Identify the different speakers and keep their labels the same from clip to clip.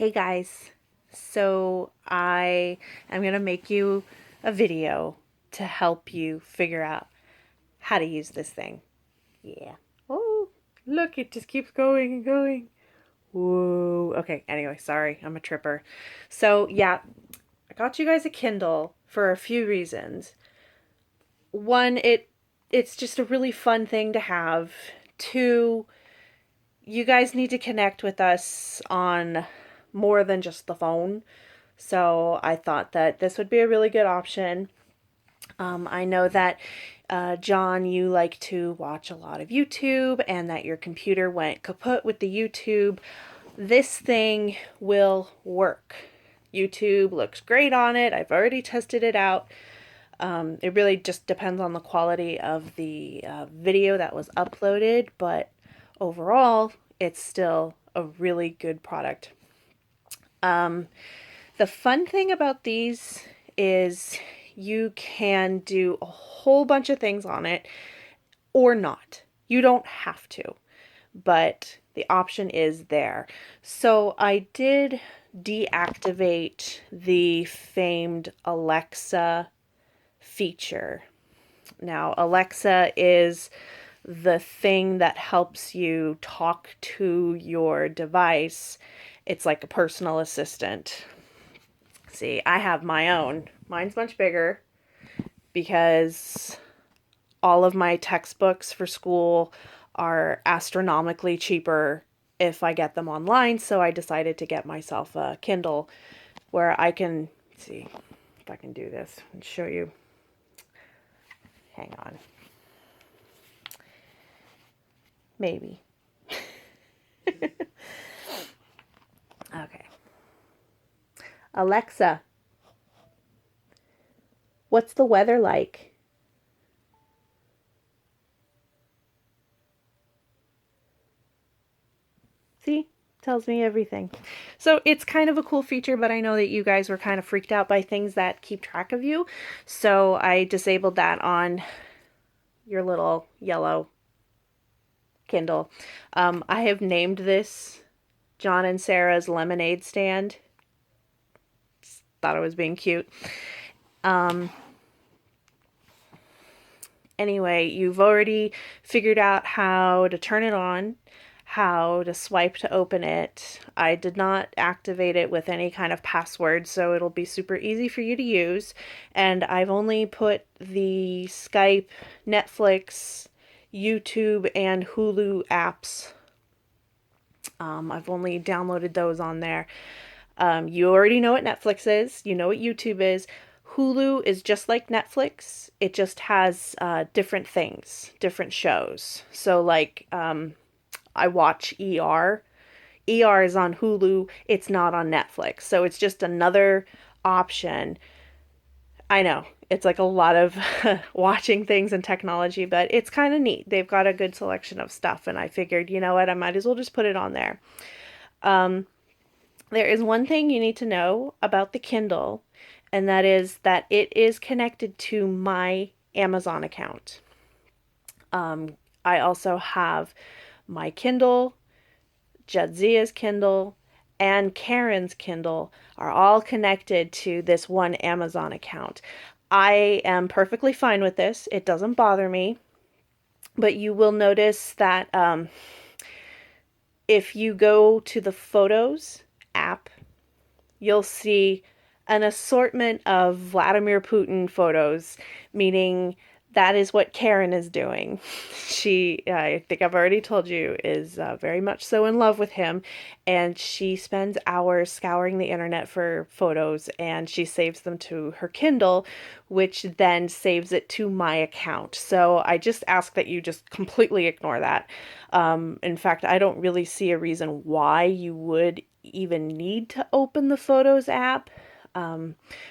Speaker 1: Hey guys, so I am going to make you a video to help you figure out how to use this thing. Yeah. Oh, look, it just keeps going and going. Whoa. Okay, anyway, sorry, I'm a tripper. So, yeah, I got you guys a Kindle for a few reasons. One, it's just a really fun thing to have. Two, you guys need to connect with us on more than just the phone. So I thought that this would be a really good option. I know that, John, you like to watch a lot of YouTube and that your computer went kaput with the YouTube. This thing will work. YouTube looks great on it. I've already tested it out. It really just depends on the quality of the video that was uploaded, but overall, it's still a really good product. The fun thing about these is you can do a whole bunch of things on it or not. You don't have to, but the option is there. So I did deactivate the famed Alexa feature. Now, Alexa is the thing that helps you talk to your device. It's like a personal assistant. See, I have my own. Mine's much bigger because all of my textbooks for school are astronomically cheaper if I get them online. So I decided to get myself a Kindle where I can see if I can do this and show you. Hang on. Maybe. Okay. Alexa, what's the weather like? See? Tells me everything. So it's kind of a cool feature, but I know that you guys were kind of freaked out by things that keep track of you. So I disabled that on your little yellow Kindle. I have named this John and Sarah's lemonade stand. Just thought it was being cute. Anyway, you've already figured out how to turn it on, how to swipe to open it. I did not activate it with any kind of password, so it'll be super easy for you to use. And I've only put the Skype, Netflix, YouTube, and Hulu apps. I've only downloaded those on there. You already know what Netflix is, you know what YouTube is. Hulu is just like Netflix. It just has different things, different shows. So, like, I watch ER. ER is on Hulu. It's not on Netflix. So it's just another option. I know it's like a lot of watching things and technology, but it's kind of neat. They've got a good selection of stuff, and I figured, you know what, I might as well just put it on there. There is one thing you need to know about the Kindle, and that is that it is connected to my Amazon account. I also have my Kindle, Jadzia's Kindle, and Karen's Kindle are all connected to this one Amazon account. I am perfectly fine with this. It doesn't bother me. But you will notice that if you go to the Photos app, you'll see an assortment of Vladimir Putin photos, meaning that is what Karen is doing. She, I think I've already told you, is very much so in love with him, and she spends hours scouring the internet for photos, and she saves them to her Kindle, which then saves it to my account. So I just ask that you just completely ignore that. In fact, I don't really see a reason why you would even need to open the Photos app,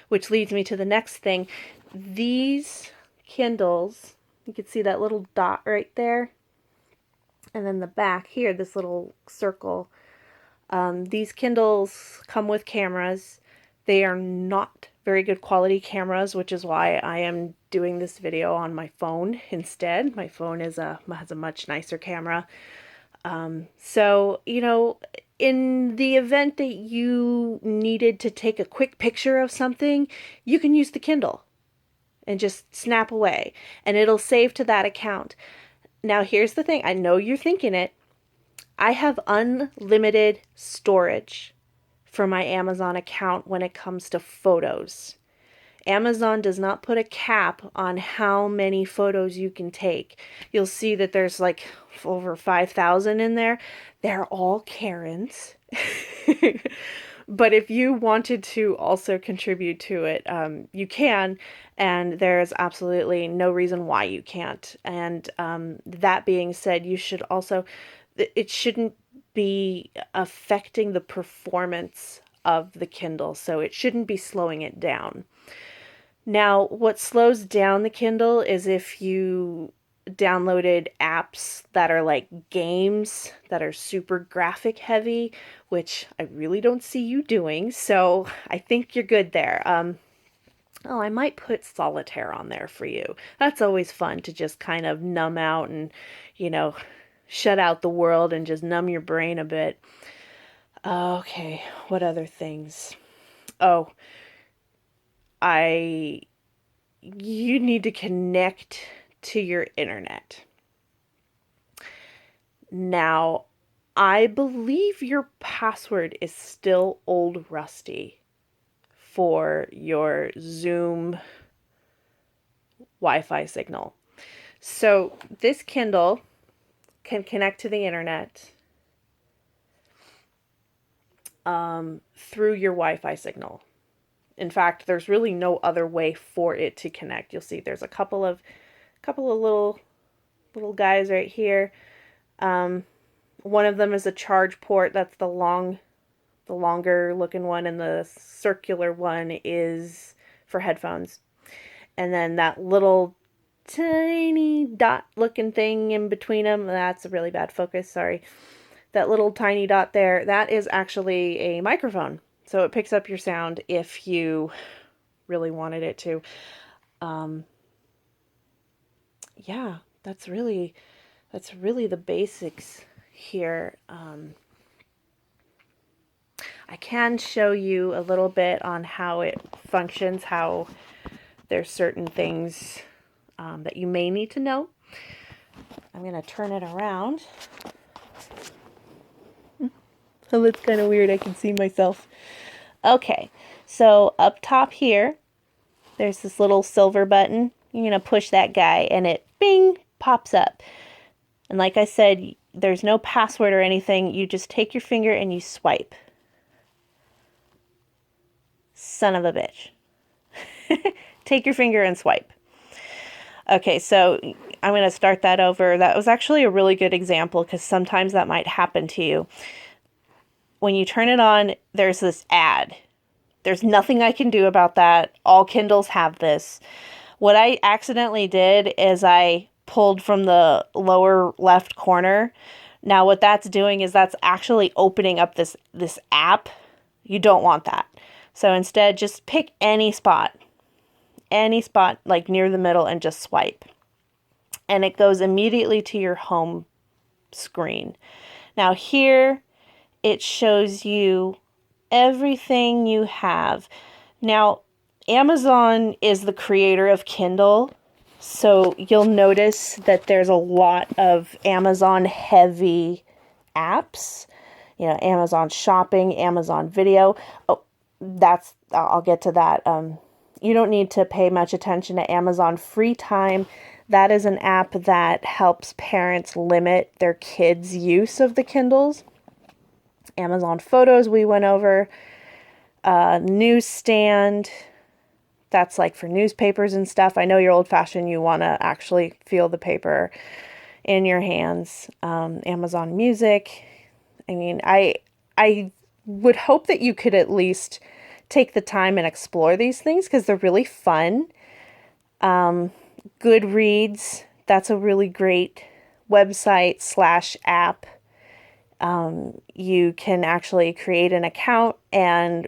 Speaker 1: which leads me to the next thing. These Kindles, you can see that little dot right there, and then the back here, this little circle. These Kindles come with cameras. They are not very good quality cameras, which is why I am doing this video on my phone instead. My phone has a much nicer camera. So, you know, in the event that you needed to take a quick picture of something, you can use the Kindle and just snap away, and it'll save to that account. Now, here's the thing. I know you're thinking it. I have unlimited storage for my Amazon account when it comes to photos. Amazon does not put a cap on how many photos you can take. You'll see that there's like over 5,000 in there. They're all Karens. But if you wanted to also contribute to it, you can, and there's absolutely no reason why you can't. And that being said, you should also, it shouldn't be affecting the performance of the Kindle, so it shouldn't be slowing it down. Now, what slows down the Kindle is if you downloaded apps that are like games that are super graphic heavy, which I really don't see you doing. So I think you're good there. Oh, I might put solitaire on there for you. That's always fun to just kind of numb out and, you know, shut out the world and just numb your brain a bit. Okay, what other things? Oh, you need to connect to your internet. Now, I believe your password is still Old Rusty for your Zoom Wi-Fi signal. So this Kindle can connect to the internet through your Wi-Fi signal. In fact, there's really no other way for it to connect. You'll see there's a couple of little guys right here. One of them is a charge port. That's the longer looking one, and the circular one is for headphones. And then that little tiny dot looking thing in between them, that's a really bad focus, sorry. That little tiny dot there, that is actually a microphone. So it picks up your sound if you really wanted it to. Yeah, that's really the basics here. I can show you a little bit on how it functions, how there's certain things that you may need to know. I'm going to turn it around. Oh, that's kind of weird. I can see myself. Okay, so up top here, there's this little silver button. You're going to push that guy and it, bing, pops up. And like I said, there's no password or anything. You just take your finger and you swipe. Son of a bitch. Take your finger and swipe. Okay, so I'm going to start that over. That was actually a really good example because sometimes that might happen to you. When you turn it on, there's this ad. There's nothing I can do about that. All Kindles have this. What I accidentally did is I pulled from the lower left corner. Now what that's doing is that's actually opening up this app. You don't want that. So instead, just pick any spot like near the middle and just swipe. And it goes immediately to your home screen. Now here, it shows you everything you have. Now, Amazon is the creator of Kindle, so you'll notice that there's a lot of Amazon heavy apps. You know, Amazon Shopping, Amazon Video. Oh, I'll get to that. You don't need to pay much attention to Amazon Free Time. That is an app that helps parents limit their kids' use of the Kindles. Amazon Photos we went over. Newsstand, that's like for newspapers and stuff. I know you're old-fashioned. You want to actually feel the paper in your hands. Amazon Music. I mean, I would hope that you could at least take the time and explore these things because they're really fun. Goodreads, that's a really great website / app. You can actually create an account and,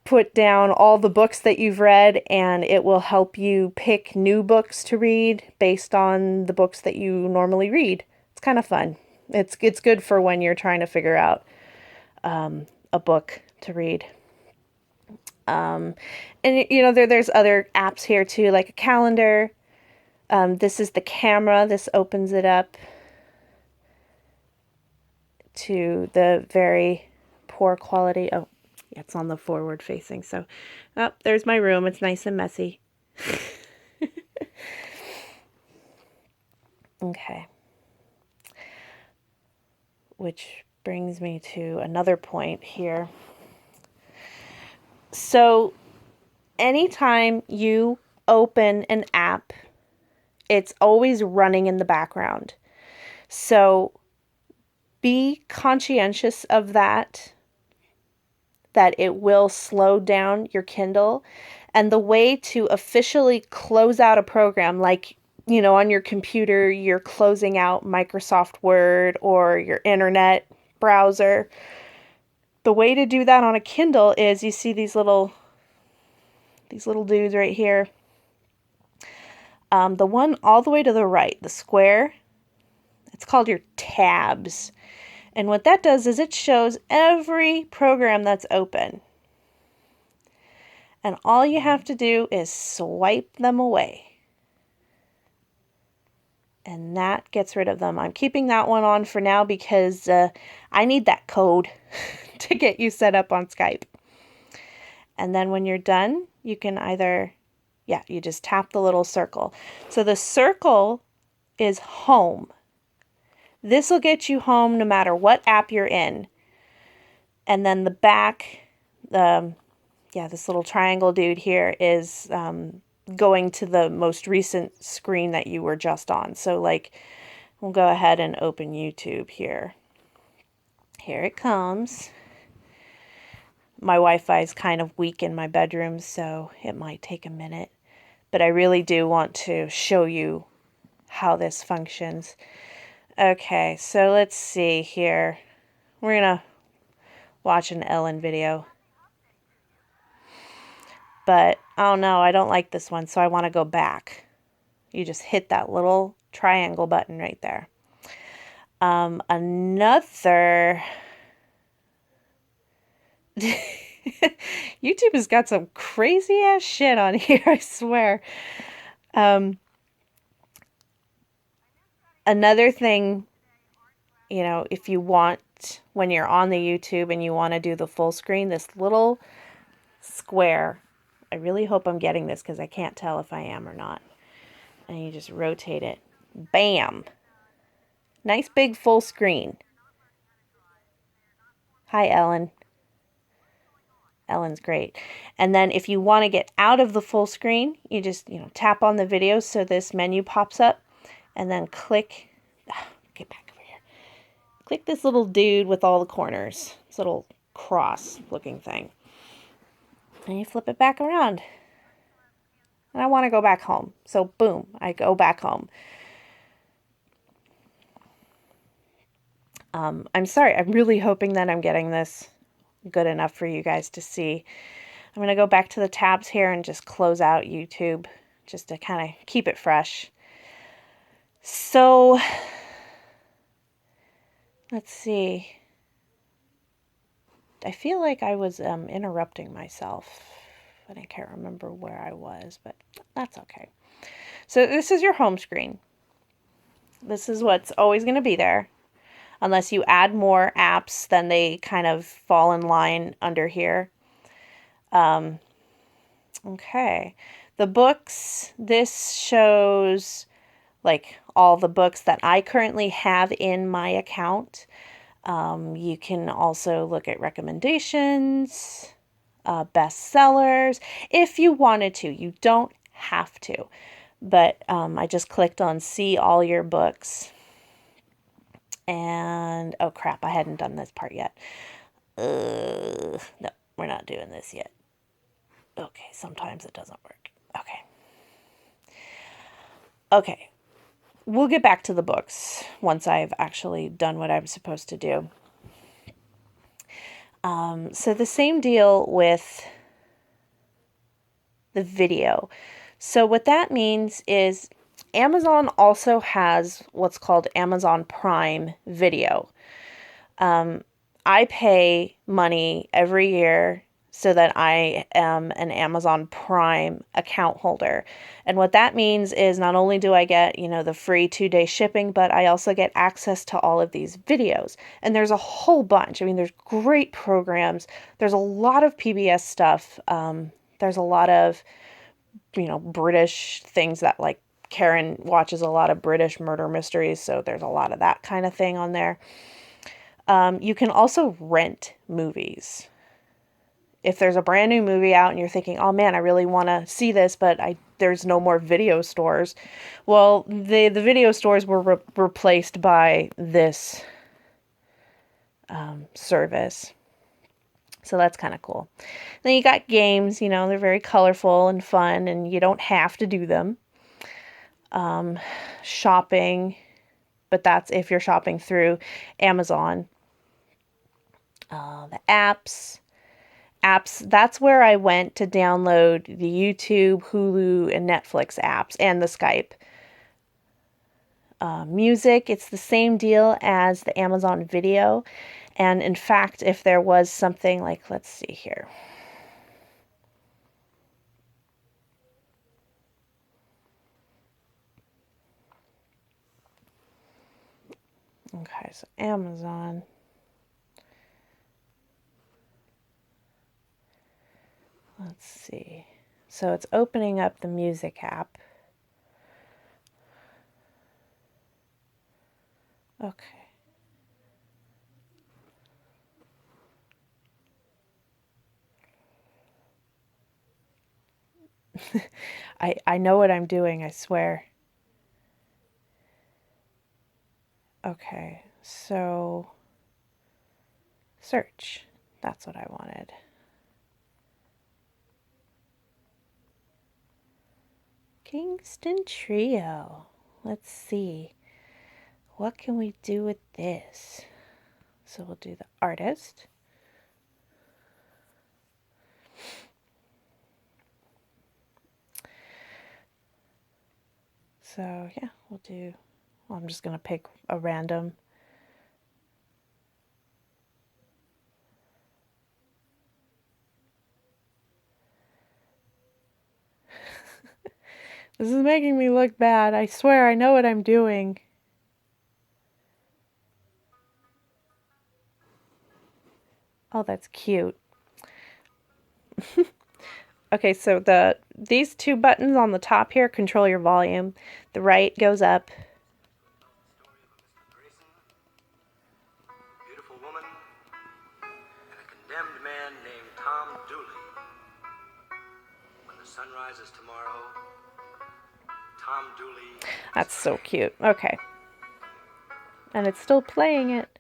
Speaker 1: put down all the books that you've read, and it will help you pick new books to read based on the books that you normally read. It's kind of fun. It's good for when you're trying to figure out a book to read. And you know, there's other apps here too, like a calendar. This is the camera. This opens it up to the very poor quality. Oh, yeah, it's on the forward facing. So, oh, there's my room. It's nice and messy. Okay. Which brings me to another point here. So, anytime you open an app, it's always running in the background. So, be conscientious of that it will slow down your Kindle. And the way to officially close out a program, like, you know, on your computer, you're closing out Microsoft Word or your internet browser. The way to do that on a Kindle is you see these little dudes right here. The one all the way to the right, the square, it's called your tabs. And what that does is it shows every program that's open. And all you have to do is swipe them away. And that gets rid of them. I'm keeping that one on for now because I need that code to get you set up on Skype. And then when you're done, you can either, you just tap the little circle. So the circle is home. This will get you home no matter what app you're in. And then the back, this little triangle dude here is going to the most recent screen that you were just on. So like, we'll go ahead and open YouTube here. Here it comes. My Wi-Fi is kind of weak in my bedroom, so it might take a minute. But I really do want to show you how this functions. Okay, so let's see here. We're going to watch an Ellen video. But, oh no, I don't like this one, so I want to go back. You just hit that little triangle button right there. Another... YouTube has got some crazy ass shit on here, I swear. Another thing, you know, if you want, when you're on the YouTube and you want to do the full screen, this little square, I really hope I'm getting this because I can't tell if I am or not. And you just rotate it. Bam! Nice big full screen. Hi, Ellen. Ellen's great. And then if you want to get out of the full screen, you just, tap on the video so this menu pops up and then click, get back over here. Click this little dude with all the corners, this little cross looking thing. And you flip it back around. And I want to go back home. So boom, I go back home. I'm sorry, I'm really hoping that I'm getting this good enough for you guys to see. I'm going to go back to the tabs here and just close out YouTube just to kind of keep it fresh. So, let's see. I feel like I was interrupting myself, and I can't remember where I was, but that's okay. So this is your home screen. This is what's always going to be there. Unless you add more apps, then they kind of fall in line under here. Okay. The books, this shows like all the books that I currently have in my account. You can also look at recommendations, bestsellers, if you wanted to. You don't have to. But I just clicked on see all your books. And, oh crap, I hadn't done this part yet. No, we're not doing this yet. Okay, sometimes it doesn't work. Okay, we'll get back to the books once I've actually done what I'm supposed to do. So the same deal with the video. So what that means is Amazon also has what's called Amazon Prime Video. I pay money every year so that I am an Amazon Prime account holder. And what that means is not only do I get, the free 2-day shipping, but I also get access to all of these videos. And there's a whole bunch. I mean, there's great programs. There's a lot of PBS stuff. There's a lot of, British things that like Karen watches a lot of British murder mysteries. So there's a lot of that kind of thing on there. You can also rent movies. If there's a brand new movie out and you're thinking, oh man, I really want to see this, but there's no more video stores. Well, the video stores were replaced by this service. So that's kind of cool. Then you got games, they're very colorful and fun, and you don't have to do them. Shopping, but that's if you're shopping through Amazon. The apps, that's where I went to download the YouTube, Hulu, and Netflix apps, and the Skype. Music, it's the same deal as the Amazon Video. And in fact, if there was something like, let's see here. Okay, so Amazon. Let's see. So it's opening up the music app. Okay. I know what I'm doing, I swear. Okay, so search. That's what I wanted. Kingston Trio. Let's see. What can we do with this? So we'll do the artist. So yeah, I'm just going to pick a random. This is making me look bad. I swear I know what I'm doing. Oh, that's cute. Okay, so these two buttons on the top here control your volume. The right goes up.
Speaker 2: Beautiful woman and a condemned man named Tom Dooley. When the sun rises tomorrow, Tom Dooley.
Speaker 1: That's so cute. Okay. And it's still playing it.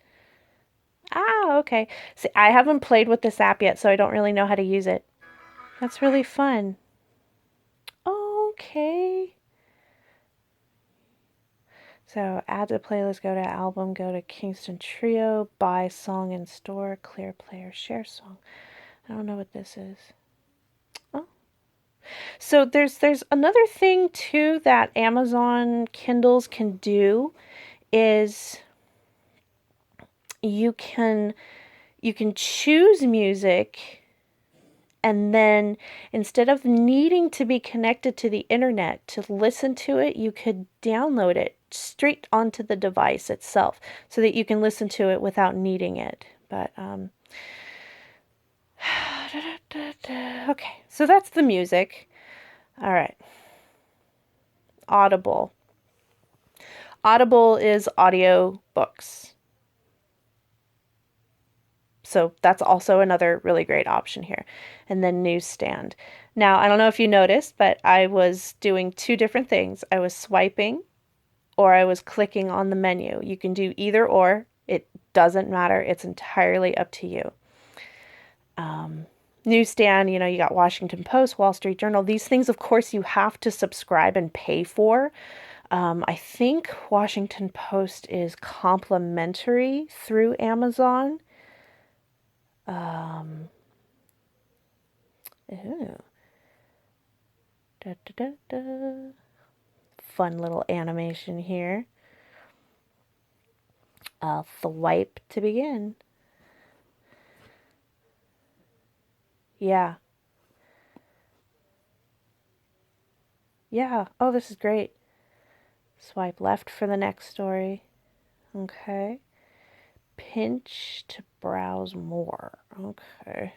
Speaker 1: Ah, okay. See, I haven't played with this app yet, so I don't really know how to use it. That's really fun. Okay. So add to playlist, go to album, go to Kingston Trio, buy song in store, clear player, share song. I don't know what this is. Oh. So there's another thing too that Amazon Kindles can do is you can choose music, and then instead of needing to be connected to the internet to listen to it, you could download it straight onto the device itself so that you can listen to it without needing it. But okay, so that's the music. All right. Audible. Audible is audio books. So that's also another really great option here. And then newsstand. Now, I don't know if you noticed, but I was doing two different things. I was swiping or I was clicking on the menu. You can do either or. It doesn't matter. It's entirely up to you. Newsstand, you got Washington Post, Wall Street Journal. These things, of course, you have to subscribe and pay for. I think Washington Post is complimentary through Amazon. Ooh. Da, da, da, da. Fun little animation here. Swipe to begin. Yeah. Yeah. Oh, this is great. Swipe left for the next story. Okay. Pinch to browse more. Okay.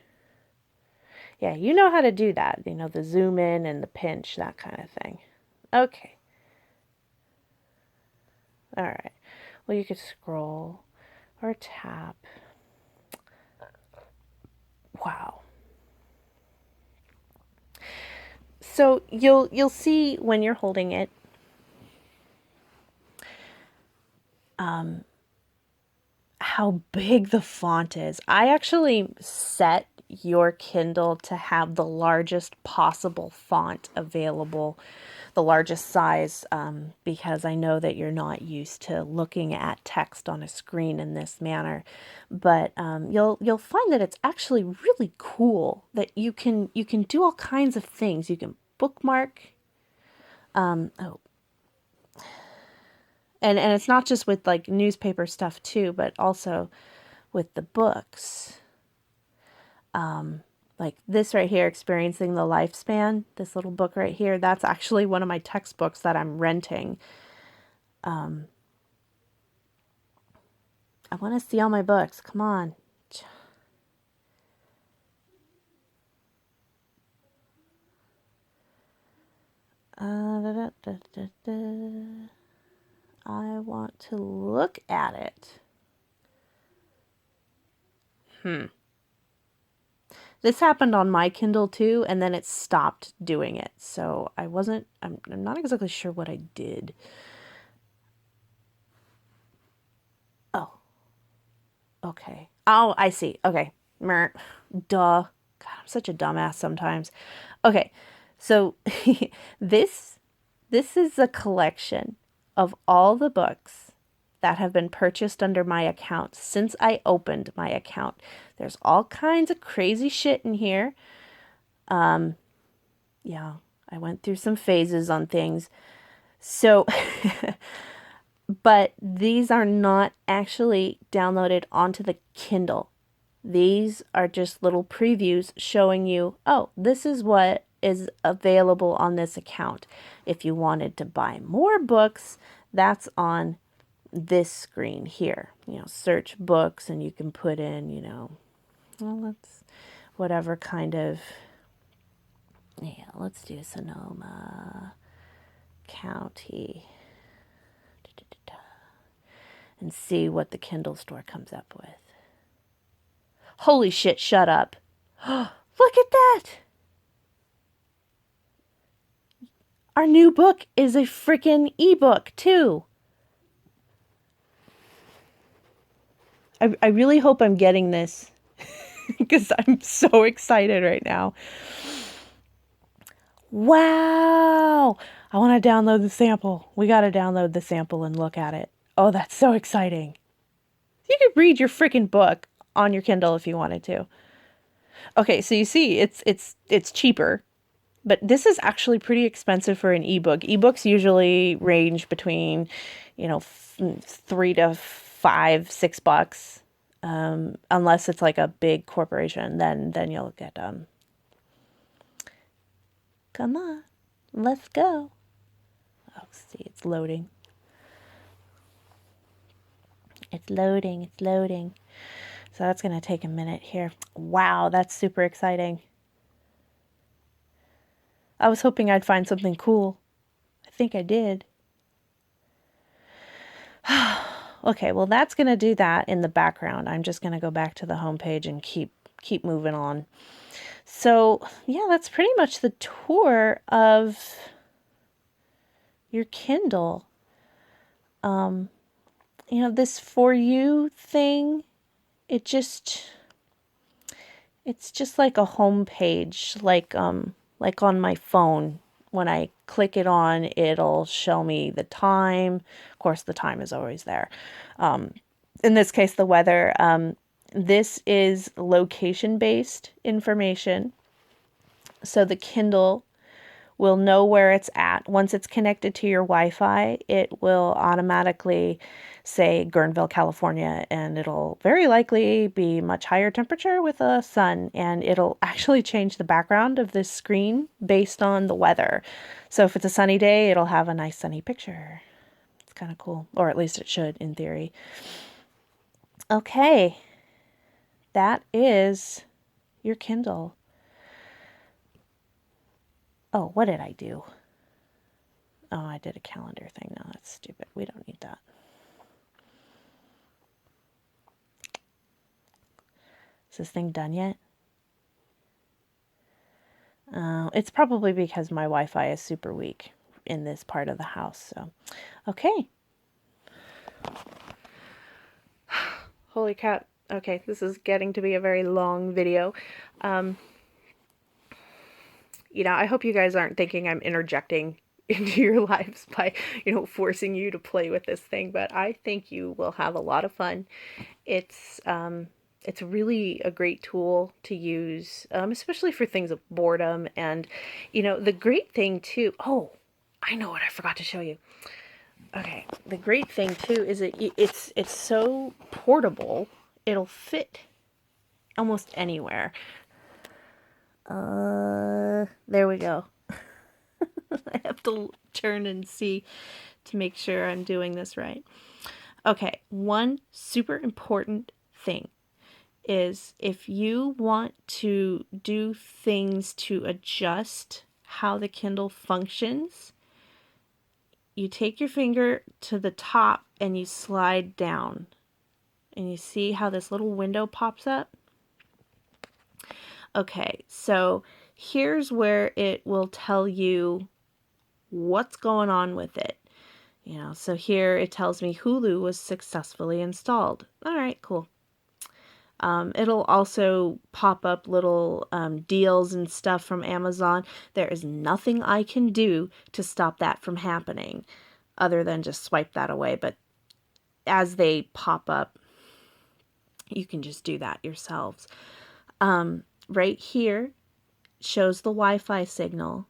Speaker 1: Yeah, you know how to do that. You know, the zoom in and the pinch, that kind of thing. Okay. All right. Well, you could scroll or tap. Wow. So you'll see when you're holding it how big the font is. I actually set your Kindle to have the largest possible font available, the largest size, because I know that you're not used to looking at text on a screen in this manner. But you'll find that it's actually really cool that you can do all kinds of things. You can bookmark. Oh, and it's not just with like newspaper stuff too, but also with the books. Like this right here, Experiencing the Lifespan, this little book right here, that's actually one of my textbooks that I'm renting. I want to see all my books. Come on. Da, da, da, da. I want to look at it. This happened on my Kindle too, and then it stopped doing it. So I'm not exactly sure what I did. Oh, okay. Oh, I see. Okay. Mer. Duh. God, I'm such a dumbass sometimes. Okay. So this this is a collection of all the books that have been purchased under my account since I opened my account. There's all kinds of crazy shit in here. Yeah, I went through some phases on things. So, but these are not actually downloaded onto the Kindle. These are just little previews showing you, oh, this is what is available on this account. If you wanted to buy more books, that's on this screen here. You know, search books and you can put in, well, let's whatever kind of, yeah, let's do Sonoma County and see what the Kindle store comes up with. Holy shit, shut up. Look at that. Our new book is a freaking ebook, too. I really hope I'm getting this because I'm so excited right now. Wow. I want to download the sample. We got to download the sample and look at it. Oh, that's so exciting. You could read your freaking book on your Kindle if you wanted to. Okay, so you see it's cheaper. But this is actually pretty expensive for an ebook. Ebooks usually range between, 3 to 5, $6, unless it's like a big corporation. Then you'll get Come on, let's go. Oh, see, it's loading. It's loading. It's loading. So that's gonna take a minute here. Wow, that's super exciting. I was hoping I'd find something cool. I think I did. Okay, well that's going to do that in the background. I'm just going to go back to the home page and keep moving on. So, yeah, that's pretty much the tour of your Kindle. This For You thing, it's just like a home page, like on my phone. When I click it on, it'll show me the time. Of course, the time is always there. In this case, the weather. This is location-based information. So the Kindle will know where it's at. Once it's connected to your Wi-Fi, it will automatically say Guerneville, California, and it'll very likely be much higher temperature with a sun, and it'll actually change the background of this screen based on the weather. So if it's a sunny day, it'll have a nice sunny picture. It's kind of cool, or at least it should in theory. Okay, that is your Kindle. Oh, what did I do? Oh, I did a calendar thing. No, that's stupid. We don't need that. Is this thing done yet? It's probably because my Wi-Fi is super weak in this part of the house. So, okay. Holy crap. Okay, this is getting to be a very long video. I hope you guys aren't thinking I'm interjecting into your lives by, forcing you to play with this thing, but I think you will have a lot of fun. It's really a great tool to use, especially for things of boredom. And, the great thing too, oh, I know what I forgot to show you. Okay, the great thing too is it's so portable, it'll fit almost anywhere. There we go. I have to turn and see to make sure I'm doing this right. Okay, one super important thing is if you want to do things to adjust how the Kindle functions, you take your finger to the top and you slide down. And you see how this little window pops up? Okay, so here's where it will tell you what's going on with it. So here it tells me Hulu was successfully installed. All right, cool. It'll also pop up little deals and stuff from Amazon. There is nothing I can do to stop that from happening other than just swipe that away. But as they pop up, you can just do that yourselves. Right here shows the Wi-Fi signal.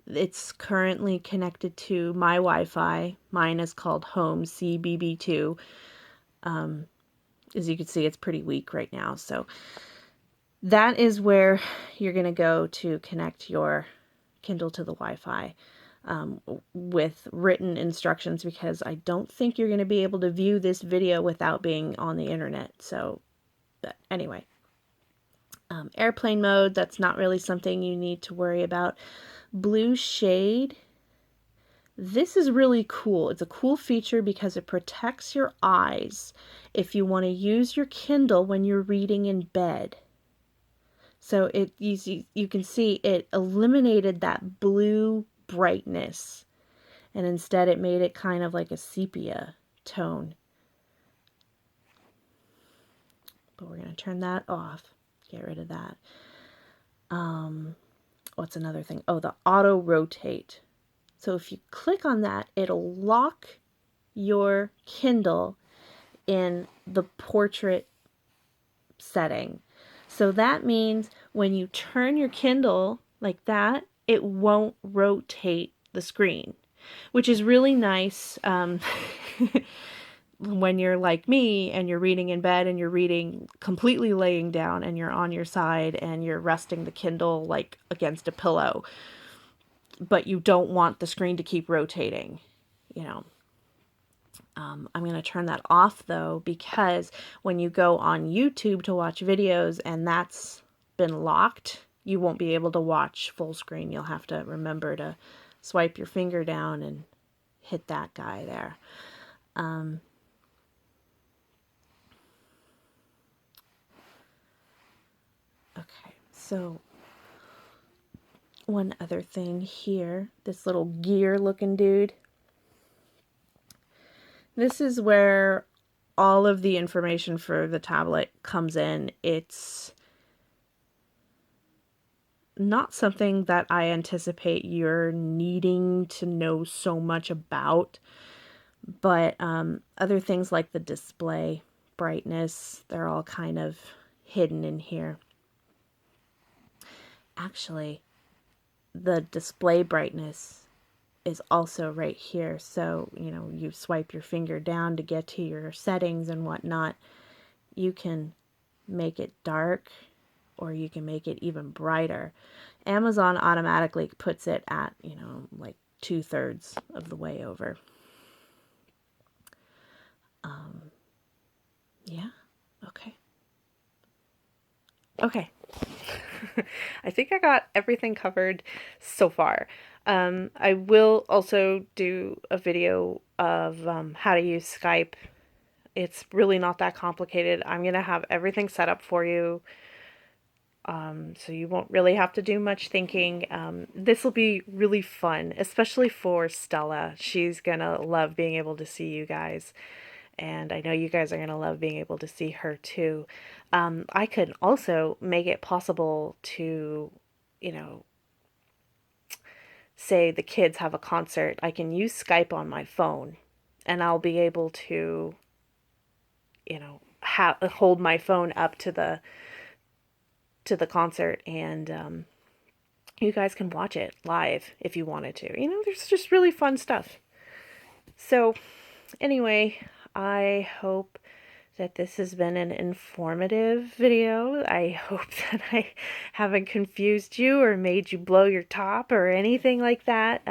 Speaker 1: It's currently connected to my Wi-Fi. Mine is called Home CBB2. As you can see, it's pretty weak right now. So that is where you're going to go to connect your Kindle to the Wi-Fi with written instructions, because I don't think you're going to be able to view this video without being on the internet. So anyway, airplane mode, that's not really something you need to worry about. Blue shade. This is really cool. It's a cool feature because it protects your eyes if you want to use your Kindle when you're reading in bed. So you can see it eliminated that blue brightness, and instead it made it kind of like a sepia tone. But we're going to turn that off. Get rid of that. What's another thing? Oh, the auto rotate. So if you click on that, it'll lock your Kindle in the portrait setting. So that means when you turn your Kindle like that, it won't rotate the screen, which is really nice when you're like me and you're reading in bed and you're reading completely laying down and you're on your side and you're resting the Kindle like against a pillow, but you don't want the screen to keep rotating, I'm going to turn that off though, because when you go on YouTube to watch videos and that's been locked, you won't be able to watch full screen. You'll have to remember to swipe your finger down and hit that guy there. Okay, so one other thing here, this little gear looking dude. This is where all of the information for the tablet comes in. It's not something that I anticipate you're needing to know so much about, but other things like the display brightness, they're all kind of hidden in here. Actually, the display brightness is also right here. So, you swipe your finger down to get to your settings and whatnot. You can make it dark or you can make it even brighter. Amazon automatically puts it at, like 2/3 of the way over. Yeah. Okay. Okay. I think I got everything covered so far. I will also do a video of how to use Skype. It's really not that complicated. I'm going to have everything set up for you, so you won't really have to do much thinking. This will be really fun, especially for Stella. She's going to love being able to see you guys. And I know you guys are going to love being able to see her too. I could also make it possible to, you know, say the kids have a concert. I can use Skype on my phone and I'll be able to, hold my phone up to the concert and you guys can watch it live if you wanted to. There's just really fun stuff. So, anyway, I hope that this has been an informative video. I hope that I haven't confused you or made you blow your top or anything like that.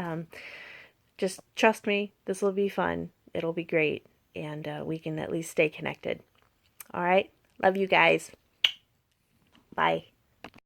Speaker 1: Just trust me, this will be fun. It'll be great. And we can at least stay connected. All right? Love you guys. Bye.